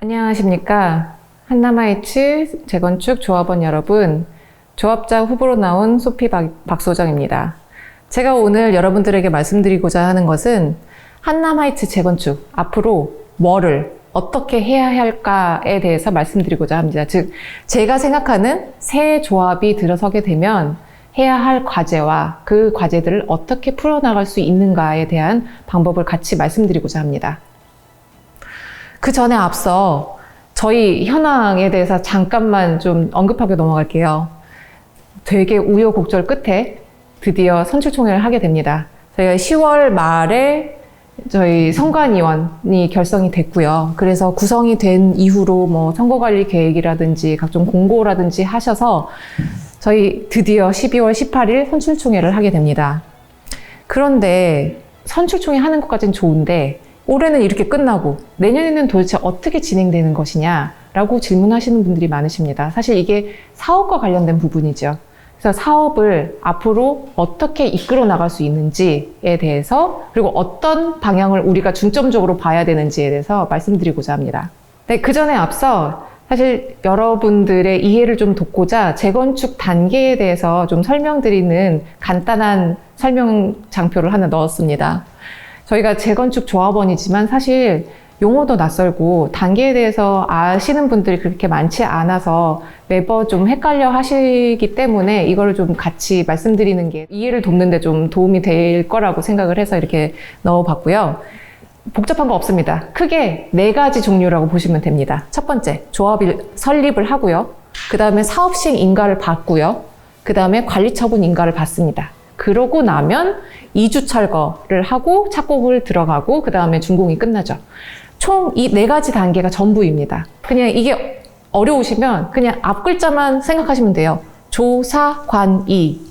안녕하십니까. 한남하이츠 재건축 조합원 여러분, 조합자 후보로 나온 소피 박소정입니다. 제가 오늘 여러분들에게 말씀드리고자 하는 것은 한남하이츠 재건축, 앞으로 뭐를 어떻게 해야 할까에 대해서 말씀드리고자 합니다. 즉, 제가 생각하는 새 조합이 들어서게 되면 해야 할 과제와 그 과제들을 어떻게 풀어나갈 수 있는가에 대한 방법을 같이 말씀드리고자 합니다. 그 전에 앞서 저희 현황에 대해서 잠깐만 좀 언급하고 넘어갈게요. 되게 우여곡절 끝에 드디어 선출총회를 하게 됩니다. 저희가 10월 말에 저희 선관위원이 결성이 됐고요. 그래서 구성이 된 이후로 뭐 선거관리 계획이라든지 각종 공고라든지 하셔서 저희 드디어 12월 18일 선출총회를 하게 됩니다. 그런데 선출총회 하는 것까지는 좋은데 올해는 이렇게 끝나고 내년에는 도대체 어떻게 진행되는 것이냐라고 질문하시는 분들이 많으십니다. 사실 이게 사업과 관련된 부분이죠. 그래서 사업을 앞으로 어떻게 이끌어 나갈 수 있는지에 대해서, 그리고 어떤 방향을 우리가 중점적으로 봐야 되는지에 대해서 말씀드리고자 합니다. 네, 그 전에 앞서 사실 여러분들의 이해를 좀 돕고자 재건축 단계에 대해서 좀 설명드리는 간단한 설명 장표를 하나 넣었습니다. 저희가 재건축 조합원이지만 사실 용어도 낯설고 단계에 대해서 아시는 분들이 그렇게 많지 않아서 매번 좀 헷갈려 하시기 때문에 이거를 좀 같이 말씀드리는 게 이해를 돕는 데 좀 도움이 될 거라고 생각을 해서 이렇게 넣어봤고요. 복잡한 거 없습니다. 크게 4가지 종류라고 보시면 됩니다. 첫 번째, 조합을 설립을 하고요. 그 다음에 사업 시행 인가를 받고요. 그 다음에 관리 처분 인가를 받습니다. 그러고 나면 2주 철거를 하고 착공을 들어가고 그 다음에 준공이 끝나죠. 총 이 4가지 단계가 전부입니다. 그냥 이게 어려우시면 그냥 앞 글자만 생각하시면 돼요. 조사관이.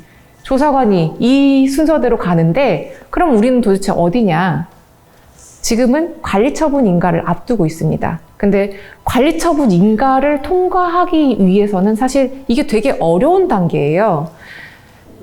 조사관이 이 순서대로 가는데 그럼 우리는 도대체 어디냐? 지금은 관리처분 인가를 앞두고 있습니다. 근데 관리처분 인가를 통과하기 위해서는 사실 이게 되게 어려운 단계예요.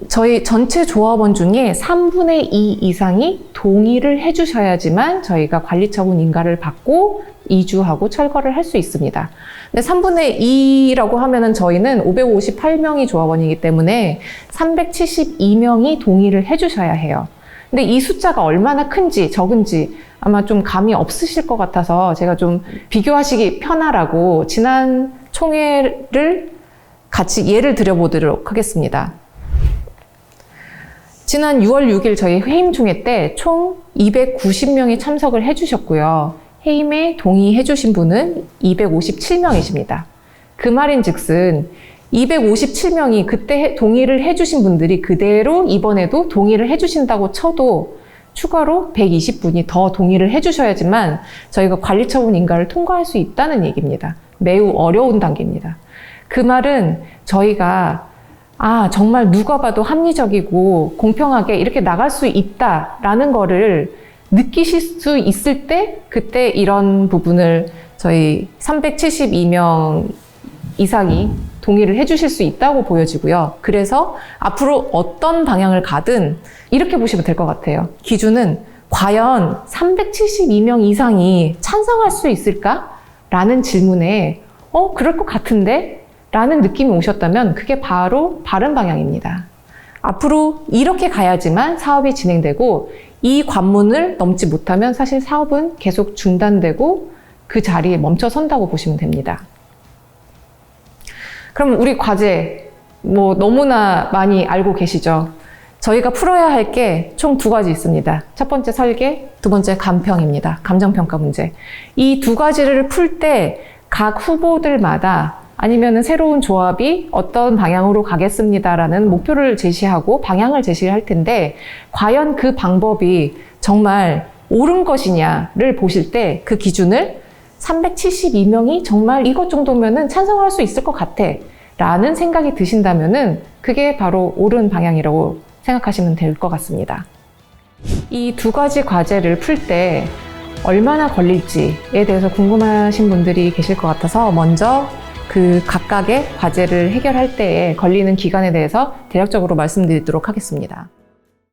저희 전체 조합원 중에 3분의 2 이상이 동의를 해주셔야지만 저희가 관리처분 인가를 받고 이주하고 철거를 할 수 있습니다. 근데 3분의 2라고 하면은 저희는 558명이 조합원이기 때문에 372명이 동의를 해주셔야 해요. 근데 이 숫자가 얼마나 큰지 적은지 아마 좀 감이 없으실 것 같아서 제가 좀 비교하시기 편하라고 지난 총회를 같이 예를 들어보도록 하겠습니다. 지난 6월 6일 저희 회임총회 때 총 290명이 참석을 해주셨고요. 회임에 동의해주신 분은 257명이십니다. 그 말인즉슨 257명이 그때 동의를 해주신 분들이 그대로 이번에도 동의를 해주신다고 쳐도 추가로 120분이 더 동의를 해주셔야지만 저희가 관리처분 인가를 통과할 수 있다는 얘기입니다. 매우 어려운 단계입니다. 그 말은 저희가 정말 누가 봐도 합리적이고 공평하게 이렇게 나갈 수 있다라는 거를 느끼실 수 있을 때 그때 이런 부분을 저희 372명 이상이 동의를 해주실 수 있다고 보여지고요. 그래서 앞으로 어떤 방향을 가든 이렇게 보시면 될 것 같아요. 기준은 과연 372명 이상이 찬성할 수 있을까? 라는 질문에 그럴 것 같은데? 라는 느낌이 오셨다면 그게 바로 바른 방향입니다. 앞으로 이렇게 가야지만 사업이 진행되고 이 관문을 넘지 못하면 사실 사업은 계속 중단되고 그 자리에 멈춰 선다고 보시면 됩니다. 그럼 우리 과제 너무나 많이 알고 계시죠? 저희가 풀어야 할 게 총 2가지 있습니다. 첫 번째 설계, 두 번째 감평입니다. 감정평가 문제. 이 2가지를 풀 때 각 후보들마다 아니면은 새로운 조합이 어떤 방향으로 가겠습니다라는 목표를 제시하고 방향을 제시할 텐데 과연 그 방법이 정말 옳은 것이냐를 보실 때 그 기준을 372명이 정말 이것 정도면은 찬성할 수 있을 것 같아 라는 생각이 드신다면은 그게 바로 옳은 방향이라고 생각하시면 될 것 같습니다. 이 2가지 과제를 풀 때 얼마나 걸릴지에 대해서 궁금하신 분들이 계실 것 같아서 먼저 그 각각의 과제를 해결할 때에 걸리는 기간에 대해서 대략적으로 말씀드리도록 하겠습니다.